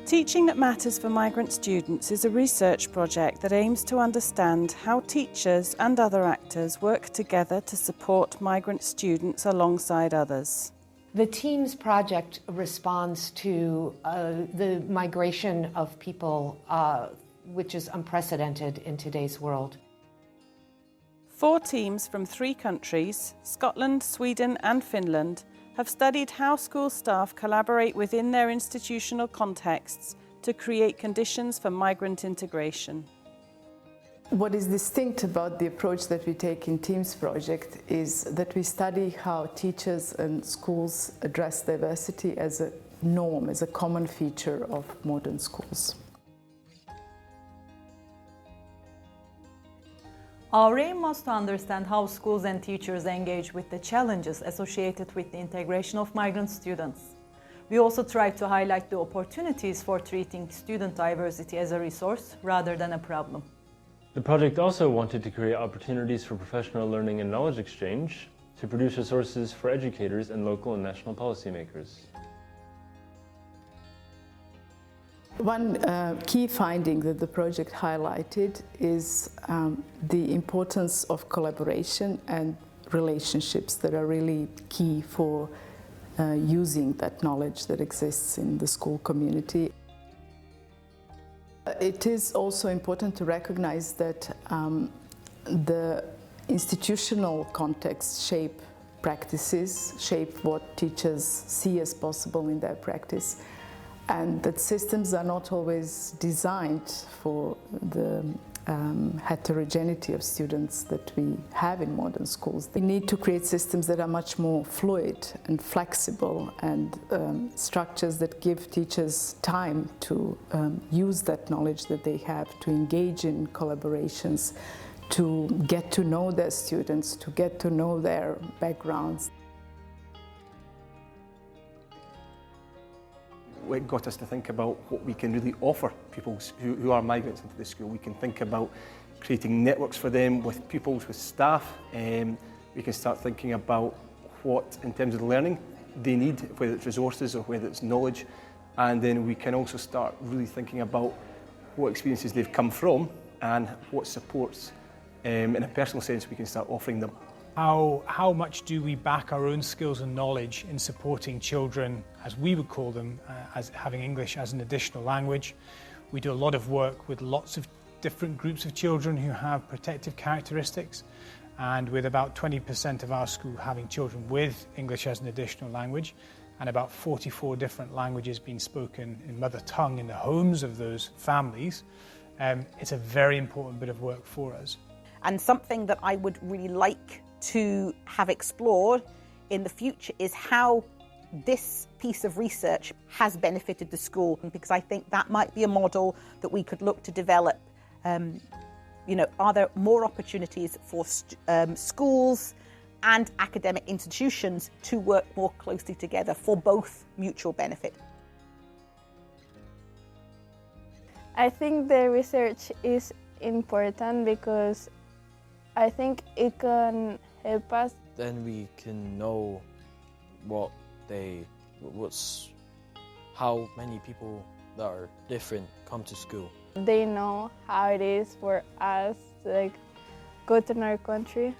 Teaching That Matters for Migrant Students is a research project that aims to understand how teachers and other actors work together to support migrant students alongside others. The TEAMS project responds to the migration of people, which is unprecedented in today's world. 4 teams from 3 countries, Scotland, Sweden and Finland, have studied how school staff collaborate within their institutional contexts to create conditions for migrant integration. What is distinct about the approach that we take in TEAMS project is that we study how teachers and schools address diversity as a norm, as a common feature of modern schools. Our aim was to understand how schools and teachers engage with the challenges associated with the integration of migrant students. We also tried to highlight the opportunities for treating student diversity as a resource rather than a problem. The project also wanted to create opportunities for professional learning and knowledge exchange to produce resources for educators and local and national policymakers. One key finding that the project highlighted is the importance of collaboration and relationships that are really key for using that knowledge that exists in the school community. It is also important to recognize that the institutional context shape practices, shape what teachers see as possible in their practice, and that systems are not always designed for the heterogeneity of students that we have in modern schools. We need to create systems that are much more fluid and flexible, and structures that give teachers time to use that knowledge that they have, to engage in collaborations, to get to know their students, to get to know their backgrounds. It got us to think about what we can really offer people who are migrants into the school. We can think about creating networks for them with pupils, with staff. We can start thinking about what, in terms of learning, they need, whether it's resources or whether it's knowledge. And then we can also start really thinking about what experiences they've come from and what supports, in a personal sense, we can start offering them. How much do we back our own skills and knowledge in supporting children, as we would call them, as having English as an additional language? We do a lot of work with lots of different groups of children who have protective characteristics, and with about 20% of our school having children with English as an additional language, and about 44 different languages being spoken in mother tongue in the homes of those families, it's a very important bit of work for us. And something that I would really like to have explored in the future is how this piece of research has benefited the school, because I think that might be a model that we could look to develop. Are there more opportunities for schools and academic institutions to work more closely together for both mutual benefit? I think the research is important because I think it can help us. Then we can know how many people that are different come to school. They know how it is for us to go to another country.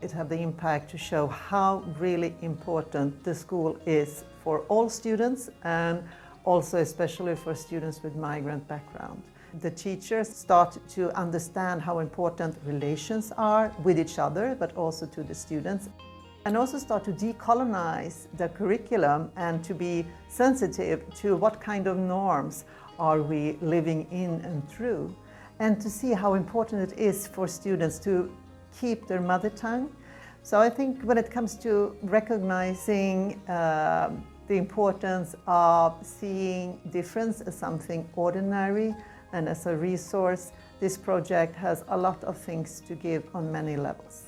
It had the impact to show how really important the school is for all students, and also especially for students with migrant background. The teachers start to understand how important relations are with each other, but also to the students, and also start to decolonize the curriculum and to be sensitive to what kind of norms are we living in and through, and to see how important it is for students to keep their mother tongue. So I think when it comes to recognizing the importance of seeing difference as something ordinary and as a resource, this project has a lot of things to give on many levels.